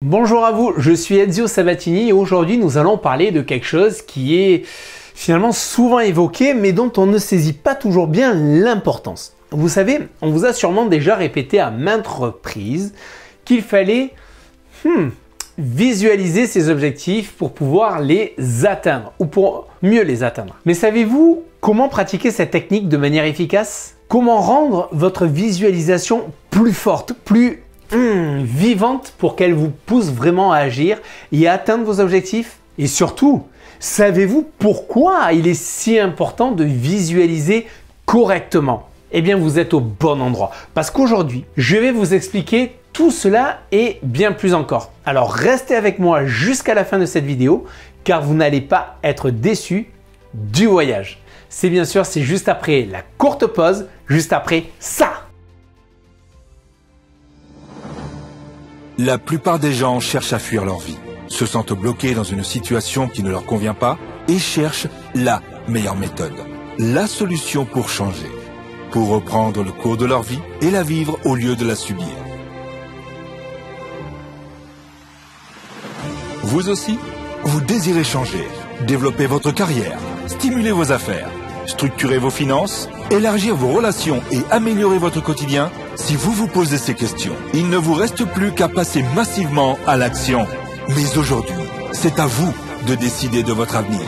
Bonjour à vous, je suis Ezio Sabatini et aujourd'hui nous allons parler de quelque chose qui est finalement souvent évoqué mais dont on ne saisit pas toujours bien l'importance. Vous savez, on vous a sûrement déjà répété à maintes reprises qu'il fallait visualiser ses objectifs pour pouvoir les atteindre ou pour mieux les atteindre. Mais savez-vous comment pratiquer cette technique de manière efficace? Comment rendre votre visualisation plus forte, plus vivante pour qu'elle vous pousse vraiment à agir et à atteindre vos objectifs? Et surtout, savez-vous pourquoi il est si important de visualiser correctement? Eh bien, vous êtes au bon endroit parce qu'aujourd'hui, je vais vous expliquer tout cela et bien plus encore. Alors, restez avec moi jusqu'à la fin de cette vidéo car vous n'allez pas être déçus du voyage. C'est bien sûr, c'est juste après la courte pause, juste après ça. La plupart des gens cherchent à fuir leur vie, se sentent bloqués dans une situation qui ne leur convient pas et cherchent la meilleure méthode, la solution pour changer, pour reprendre le cours de leur vie et la vivre au lieu de la subir. Vous aussi, vous désirez changer, développer votre carrière, stimuler vos affaires, structurer vos finances, élargir vos relations et améliorer votre quotidien? Si vous vous posez ces questions, il ne vous reste plus qu'à passer massivement à l'action. Mais aujourd'hui, c'est à vous de décider de votre avenir.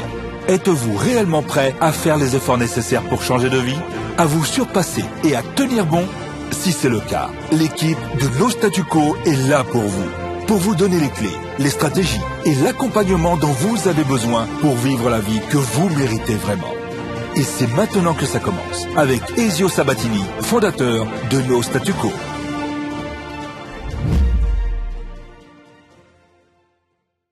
Êtes-vous réellement prêt à faire les efforts nécessaires pour changer de vie, à vous surpasser et à tenir bon? Si c'est le cas, l'équipe de No Statu Quo est là pour vous donner les clés, les stratégies et l'accompagnement dont vous avez besoin pour vivre la vie que vous méritez vraiment. Et c'est maintenant que ça commence, avec Ezio Sabatini, fondateur de No Statu Quo.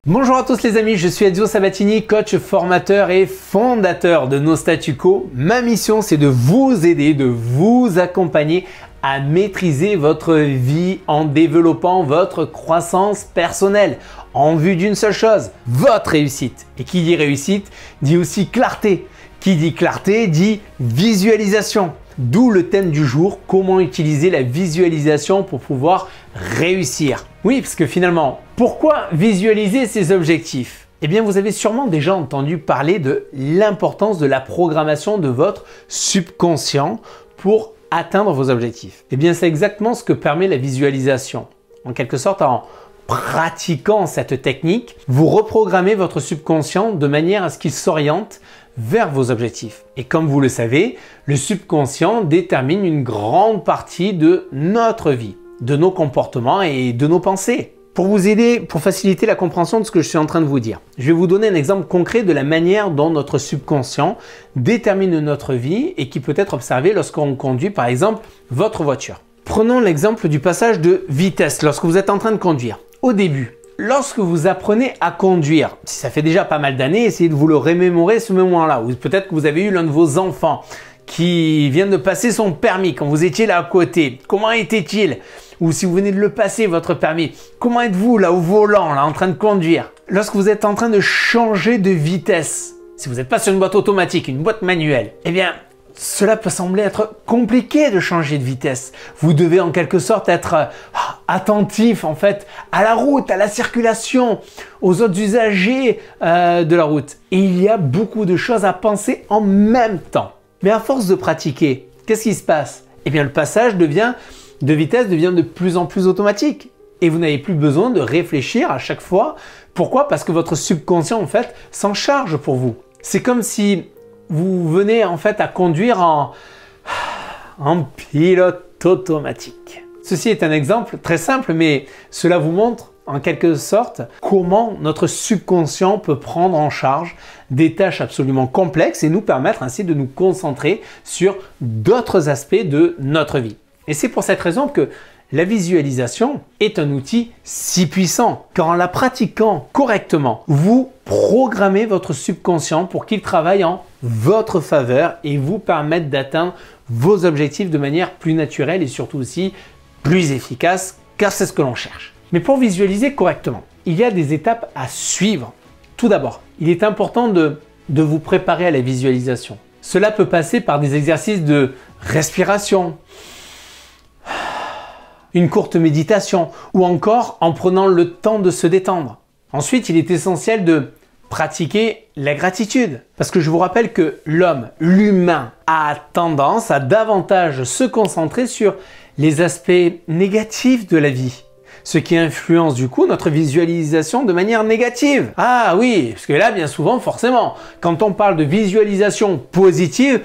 Bonjour à tous les amis, je suis Ezio Sabatini, coach, formateur et fondateur de No Statu Quo. Ma mission, c'est de vous aider, de vous accompagner à maîtriser votre vie en développant votre croissance personnelle en vue d'une seule chose, votre réussite. Et qui dit réussite, dit aussi clarté. Qui dit clarté dit visualisation. D'où le thème du jour, comment utiliser la visualisation pour pouvoir réussir. Oui, parce que finalement, pourquoi visualiser ses objectifs? Eh bien, vous avez sûrement déjà entendu parler de l'importance de la programmation de votre subconscient pour atteindre vos objectifs. Eh bien, c'est exactement ce que permet la visualisation. En quelque sorte, en pratiquant cette technique, vous reprogrammez votre subconscient de manière à ce qu'il s'oriente vers vos objectifs. Et comme vous le savez, le subconscient détermine une grande partie de notre vie, de nos comportements et de nos pensées. Pour vous aider, pour faciliter la compréhension de ce que je suis en train de vous dire, je vais vous donner un exemple concret de la manière dont notre subconscient détermine notre vie et qui peut être observé lorsqu'on conduit par exemple votre voiture. Prenons l'exemple du passage de vitesse lorsque vous êtes en train de conduire. Au début, lorsque vous apprenez à conduire, si ça fait déjà pas mal d'années, essayez de vous le remémorer ce moment-là. Ou peut-être que vous avez eu l'un de vos enfants qui vient de passer son permis quand vous étiez là à côté. Comment était-il? Ou si vous venez de le passer, votre permis, comment êtes-vous là au volant, là en train de conduire? Lorsque vous êtes en train de changer de vitesse, si vous n'êtes pas sur une boîte automatique, une boîte manuelle, eh bien, cela peut sembler être compliqué de changer de vitesse. Vous devez en quelque sorte être attentif en fait à la route, à la circulation, aux autres usagers de la route. Et il y a beaucoup de choses à penser en même temps. Mais à force de pratiquer, qu'est-ce qui se passe? Eh bien, le passage de vitesse devient de plus en plus automatique. Et vous n'avez plus besoin de réfléchir à chaque fois. Pourquoi? Parce que votre subconscient en fait s'en charge pour vous. C'est comme si vous venez en fait à conduire en pilote automatique. Ceci est un exemple très simple, mais cela vous montre en quelque sorte comment notre subconscient peut prendre en charge des tâches absolument complexes et nous permettre ainsi de nous concentrer sur d'autres aspects de notre vie. Et c'est pour cette raison que la visualisation est un outil si puissant, car en la pratiquant correctement, vous programmez votre subconscient pour qu'il travaille en votre faveur et vous permette d'atteindre vos objectifs de manière plus naturelle et surtout aussi plus efficace, car c'est ce que l'on cherche. Mais pour visualiser correctement, il y a des étapes à suivre. Tout d'abord, il est important de vous préparer à la visualisation. Cela peut passer par des exercices de respiration, une courte méditation ou encore en prenant le temps de se détendre. Ensuite, il est essentiel de pratiquer la gratitude. Parce que je vous rappelle que l'humain, a tendance à davantage se concentrer sur les aspects négatifs de la vie. Ce qui influence du coup notre visualisation de manière négative. Ah oui, parce que là, bien souvent, forcément, quand on parle de visualisation positive,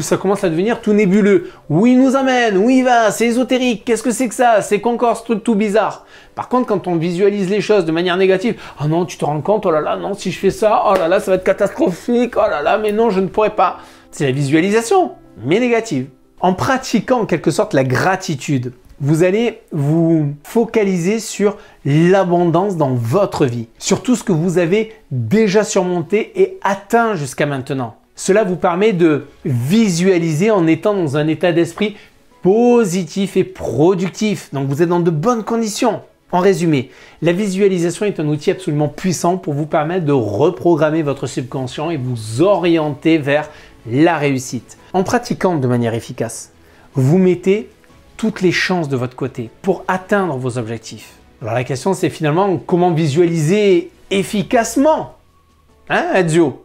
ça commence à devenir tout nébuleux. Où il nous amène, où il va, c'est ésotérique, qu'est-ce que c'est que ça? C'est qu'encore ce truc tout bizarre. Par contre, quand on visualise les choses de manière négative, ah non, tu te rends compte, oh là là, non, si je fais ça, oh là là, ça va être catastrophique, oh là là, mais non, je ne pourrais pas. C'est la visualisation, mais négative. En pratiquant en quelque sorte la gratitude, vous allez vous focaliser sur l'abondance dans votre vie, sur tout ce que vous avez déjà surmonté et atteint jusqu'à maintenant. Cela vous permet de visualiser en étant dans un état d'esprit positif et productif. Donc vous êtes dans de bonnes conditions. En résumé, la visualisation est un outil absolument puissant pour vous permettre de reprogrammer votre subconscient et vous orienter vers la réussite. En pratiquant de manière efficace, vous mettez toutes les chances de votre côté pour atteindre vos objectifs. Alors la question c'est finalement comment visualiser efficacement, hein Ezio?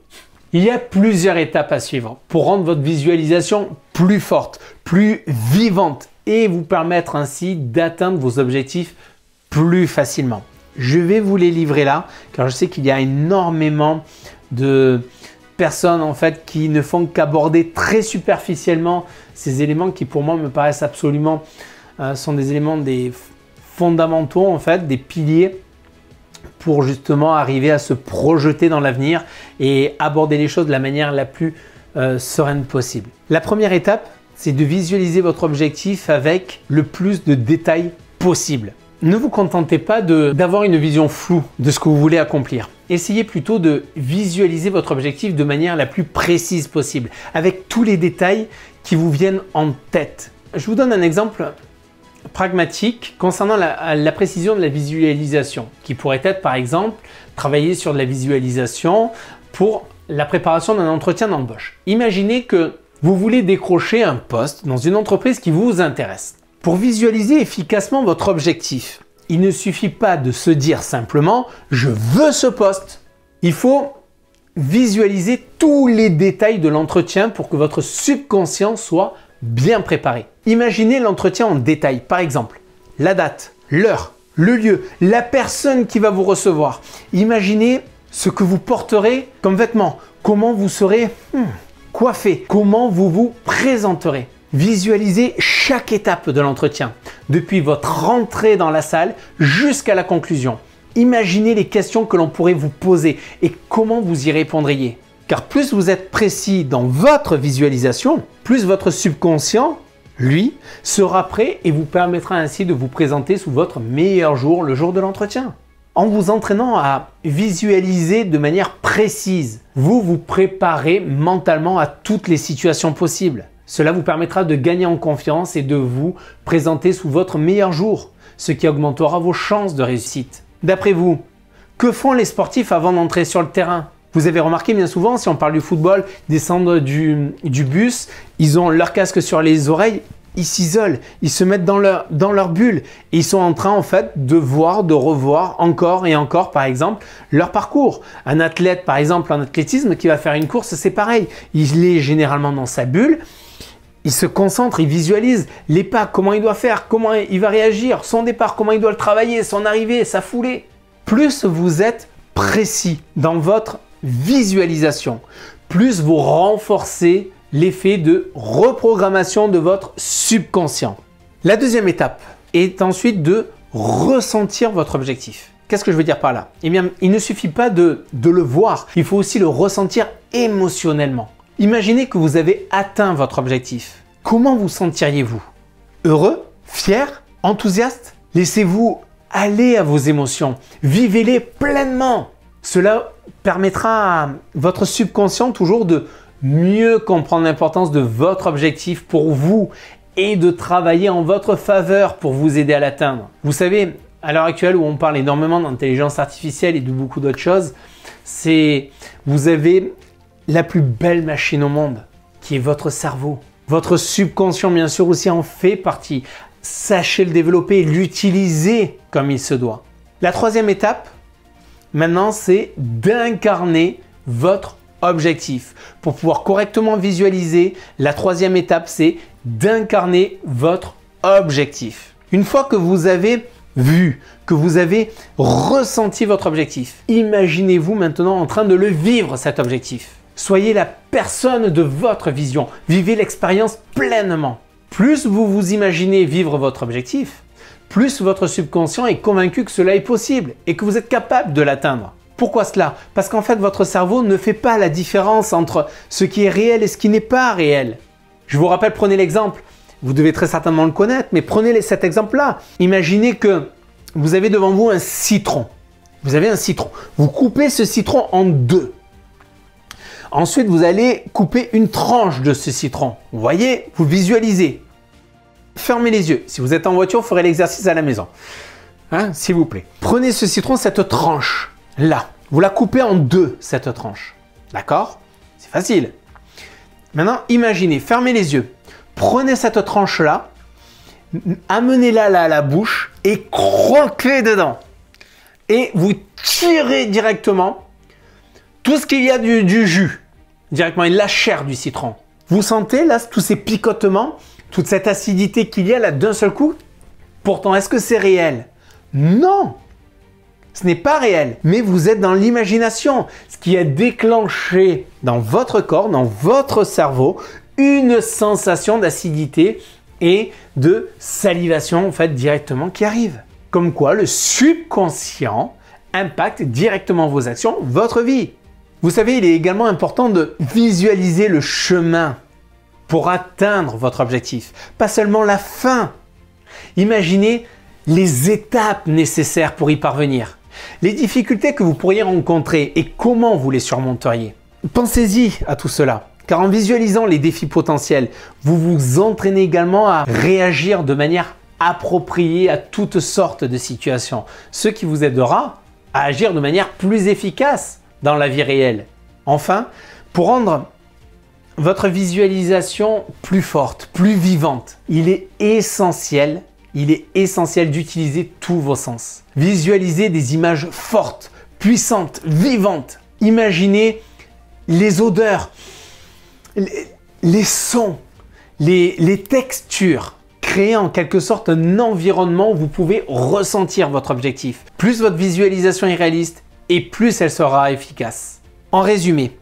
Il y a plusieurs étapes à suivre pour rendre votre visualisation plus forte, plus vivante et vous permettre ainsi d'atteindre vos objectifs plus facilement. Je vais vous les livrer là car je sais qu'il y a énormément de personnes en fait qui ne font qu'aborder très superficiellement ces éléments qui pour moi me paraissent absolument sont des éléments des fondamentaux en fait, des piliers pour justement arriver à se projeter dans l'avenir et aborder les choses de la manière la plus sereine possible. La première étape, c'est de visualiser votre objectif avec le plus de détails possible. Ne vous contentez pas d'avoir une vision floue de ce que vous voulez accomplir. Essayez plutôt de visualiser votre objectif de manière la plus précise possible, avec tous les détails qui vous viennent en tête. Je vous donne un exemple pragmatique concernant la précision de la visualisation, qui pourrait être par exemple travailler sur de la visualisation pour la préparation d'un entretien d'embauche. Imaginez que vous voulez décrocher un poste dans une entreprise qui vous intéresse. Pour visualiser efficacement votre objectif, il ne suffit pas de se dire simplement « je veux ce poste ». Il faut visualiser tous les détails de l'entretien pour que votre subconscient soit bien préparé. Imaginez l'entretien en détail, par exemple la date, l'heure, le lieu, la personne qui va vous recevoir. Imaginez ce que vous porterez comme vêtements, comment vous serez coiffé, comment vous vous présenterez. Visualisez chaque étape de l'entretien, depuis votre rentrée dans la salle jusqu'à la conclusion. Imaginez les questions que l'on pourrait vous poser et comment vous y répondriez. Car plus vous êtes précis dans votre visualisation, plus votre subconscient, lui, sera prêt et vous permettra ainsi de vous présenter sous votre meilleur jour, le jour de l'entretien. En vous entraînant à visualiser de manière précise, vous vous préparez mentalement à toutes les situations possibles. Cela vous permettra de gagner en confiance et de vous présenter sous votre meilleur jour, ce qui augmentera vos chances de réussite. D'après vous, que font les sportifs avant d'entrer sur le terrain? Vous avez remarqué bien souvent, si on parle du football, ils descendent du bus, ils ont leur casque sur les oreilles, ils s'isolent, ils se mettent dans leur bulle et ils sont en train en fait de voir, de revoir encore et encore par exemple leur parcours. Un athlète par exemple en athlétisme qui va faire une course, c'est pareil, il est généralement dans sa bulle. Il se concentre, il visualise les pas, comment il doit faire, comment il va réagir, son départ, comment il doit le travailler, son arrivée, sa foulée. Plus vous êtes précis dans votre visualisation, plus vous renforcez l'effet de reprogrammation de votre subconscient. La deuxième étape est ensuite de ressentir votre objectif. Qu'est-ce que je veux dire par là? Eh bien, il ne suffit pas de le voir, il faut aussi le ressentir émotionnellement. Imaginez que vous avez atteint votre objectif. Comment vous sentiriez-vous? Heureux? Fier? Enthousiaste? Laissez-vous aller à vos émotions. Vivez-les pleinement. Cela permettra à votre subconscient toujours de mieux comprendre l'importance de votre objectif pour vous et de travailler en votre faveur pour vous aider à l'atteindre. Vous savez, à l'heure actuelle où on parle énormément d'intelligence artificielle et de beaucoup d'autres choses, vous avez la plus belle machine au monde, qui est votre cerveau. Votre subconscient, bien sûr, aussi en fait partie. sachez le développer, l'utiliser comme il se doit. La troisième étape, maintenant, c'est d'incarner votre objectif. Pour pouvoir correctement visualiser, la troisième étape, c'est d'incarner votre objectif. Une fois que vous avez vu, que vous avez ressenti votre objectif, imaginez-vous maintenant en train de le vivre, cet objectif. Soyez la personne de votre vision. Vivez l'expérience pleinement. Plus vous vous imaginez vivre votre objectif, plus votre subconscient est convaincu que cela est possible et que vous êtes capable de l'atteindre. Pourquoi cela? Parce qu'en fait, votre cerveau ne fait pas la différence entre ce qui est réel et ce qui n'est pas réel. Je vous rappelle, prenez l'exemple. Vous devez très certainement le connaître, mais prenez cet exemple-là. Imaginez que vous avez devant vous un citron. Vous avez un citron. Vous coupez ce citron en deux. Ensuite, vous allez couper une tranche de ce citron. Vous voyez, vous visualisez. Fermez les yeux. Si vous êtes en voiture, vous ferez l'exercice à la maison. Hein, s'il vous plaît. Prenez ce citron, cette tranche. Là, vous la coupez en deux, cette tranche. D'accord? C'est facile. Maintenant, imaginez, fermez les yeux. Prenez cette tranche-là, amenez-la à la bouche et croquez dedans. Et vous tirez directement tout ce qu'il y a du jus, directement, et la chair du citron. Vous sentez là tous ces picotements, toute cette acidité qu'il y a là d'un seul coup? Pourtant, est-ce que c'est réel? Non! Ce n'est pas réel, mais vous êtes dans l'imagination, ce qui a déclenché dans votre corps, dans votre cerveau, une sensation d'acidité et de salivation en fait directement qui arrive. Comme quoi le subconscient impacte directement vos actions, votre vie. Vous savez, il est également important de visualiser le chemin pour atteindre votre objectif, pas seulement la fin. Imaginez les étapes nécessaires pour y parvenir, les difficultés que vous pourriez rencontrer et comment vous les surmonteriez. Pensez-y à tout cela. Car en visualisant les défis potentiels, vous vous entraînez également à réagir de manière appropriée à toutes sortes de situations, ce qui vous aidera à agir de manière plus efficace dans la vie réelle. Enfin, pour rendre votre visualisation plus forte, plus vivante, il est essentiel d'utiliser tous vos sens. Visualisez des images fortes, puissantes, vivantes. Imaginez les odeurs, les sons, les textures, créer en quelque sorte un environnement où vous pouvez ressentir votre objectif. Plus votre visualisation est réaliste et plus elle sera efficace. En résumé,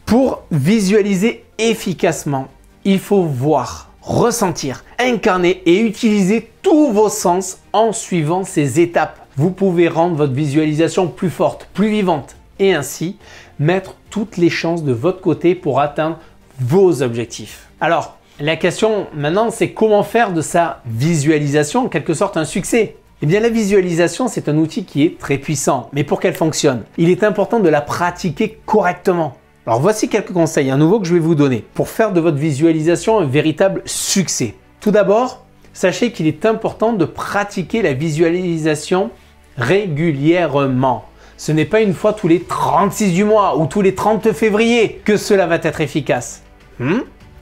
pour visualiser efficacement, il faut voir, ressentir, incarner et utiliser tous vos sens en suivant ces étapes. Vous pouvez rendre votre visualisation plus forte, plus vivante et ainsi mettre toutes les chances de votre côté pour atteindre vos objectifs. Alors, la question maintenant, c'est comment faire de sa visualisation en quelque sorte un succès? Eh bien, la visualisation, c'est un outil qui est très puissant, mais pour qu'elle fonctionne, il est important de la pratiquer correctement. Alors, voici quelques conseils à nouveau que je vais vous donner pour faire de votre visualisation un véritable succès. Tout d'abord, sachez qu'il est important de pratiquer la visualisation régulièrement. Ce n'est pas une fois tous les 36 du mois ou tous les 30 février que cela va être efficace. Vous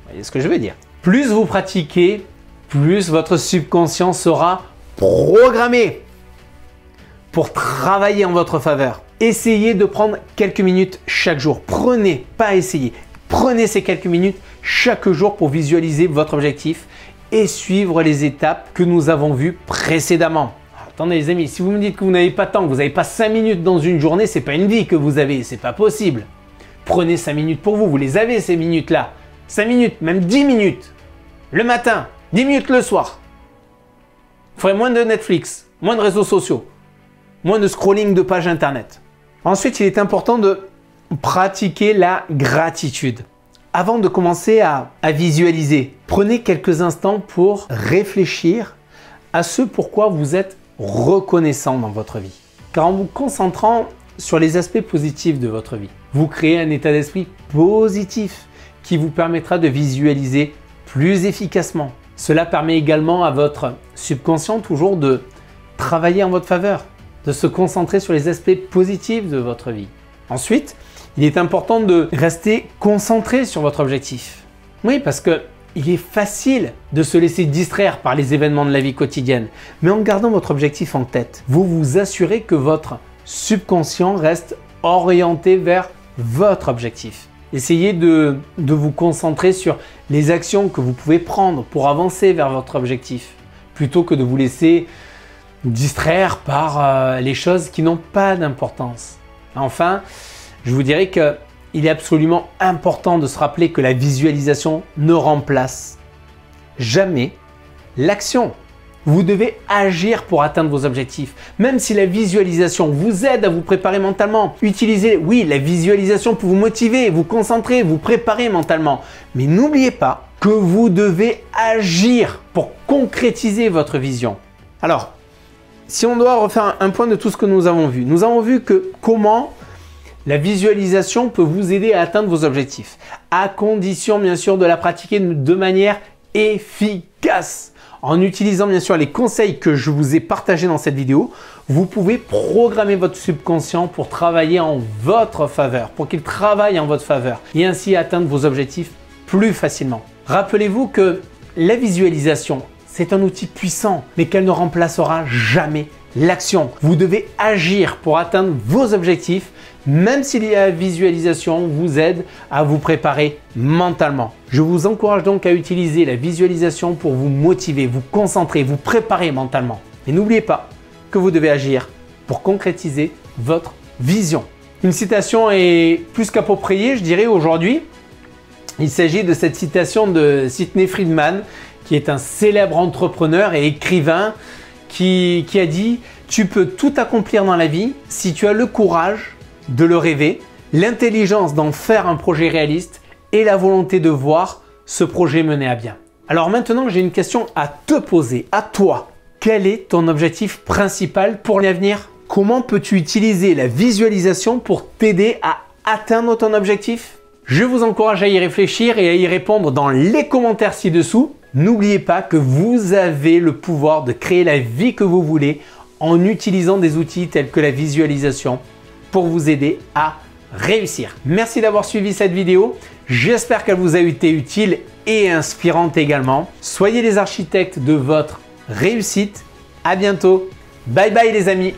voyez ce que je veux dire? Plus vous pratiquez, plus votre subconscient sera programmé pour travailler en votre faveur. Essayez de prendre quelques minutes chaque jour. Prenez ces quelques minutes chaque jour pour visualiser votre objectif et suivre les étapes que nous avons vues précédemment. Attendez les amis, si vous me dites que vous n'avez pas de temps, que vous n'avez pas 5 minutes dans une journée, c'est pas une vie que vous avez, c'est pas possible. Prenez 5 minutes pour vous, vous les avez ces minutes-là. 5 minutes, même 10 minutes. Le matin, 10 minutes le soir. Vous ferez moins de Netflix, moins de réseaux sociaux, moins de scrolling de pages internet. Ensuite, il est important de pratiquer la gratitude. Avant de commencer à visualiser, prenez quelques instants pour réfléchir à ce pourquoi vous êtes reconnaissant dans votre vie. Car en vous concentrant sur les aspects positifs de votre vie, vous créez un état d'esprit positif qui vous permettra de visualiser plus efficacement. Cela permet également à votre subconscient toujours de travailler en votre faveur, de se concentrer sur les aspects positifs de votre vie. Ensuite, il est important de rester concentré sur votre objectif. Oui, parce que il est facile de se laisser distraire par les événements de la vie quotidienne. Mais en gardant votre objectif en tête, vous vous assurez que votre subconscient reste orienté vers votre objectif. Essayez de vous concentrer sur les actions que vous pouvez prendre pour avancer vers votre objectif, plutôt que de vous laisser distraire par les choses qui n'ont pas d'importance. Enfin, je vous dirais qu'il est absolument important de se rappeler que la visualisation ne remplace jamais l'action. Vous devez agir pour atteindre vos objectifs. Même si la visualisation vous aide à vous préparer mentalement, utilisez, oui, la visualisation pour vous motiver, vous concentrer, vous préparer mentalement. Mais n'oubliez pas que vous devez agir pour concrétiser votre vision. Alors, si on doit refaire un point de tout ce que nous avons vu que comment la visualisation peut vous aider à atteindre vos objectifs, à condition bien sûr de la pratiquer de manière efficace. En utilisant bien sûr les conseils que je vous ai partagés dans cette vidéo, vous pouvez programmer votre subconscient pour travailler en votre faveur, pour qu'il travaille en votre faveur et ainsi atteindre vos objectifs plus facilement. Rappelez-vous que la visualisation, c'est un outil puissant, mais qu'elle ne remplacera jamais l'action. Vous devez agir pour atteindre vos objectifs, même si la visualisation vous aide à vous préparer mentalement. Je vous encourage donc à utiliser la visualisation pour vous motiver, vous concentrer, vous préparer mentalement. Et n'oubliez pas que vous devez agir pour concrétiser votre vision. Une citation est plus qu'appropriée, je dirais, aujourd'hui. Il s'agit de cette citation de Sidney Friedman, qui est un célèbre entrepreneur et écrivain qui a dit « Tu peux tout accomplir dans la vie si tu as le courage de le rêver, l'intelligence d'en faire un projet réaliste et la volonté de voir ce projet mener à bien. » Alors maintenant, j'ai une question à te poser, à toi. Quel est ton objectif principal pour l'avenir? Comment peux-tu utiliser la visualisation pour t'aider à atteindre ton objectif? Je vous encourage à y réfléchir et à y répondre dans les commentaires ci-dessous. N'oubliez pas que vous avez le pouvoir de créer la vie que vous voulez en utilisant des outils tels que la visualisation pour vous aider à réussir. Merci d'avoir suivi cette vidéo. J'espère qu'elle vous a été utile et inspirante également. Soyez les architectes de votre réussite. À bientôt. Bye bye les amis.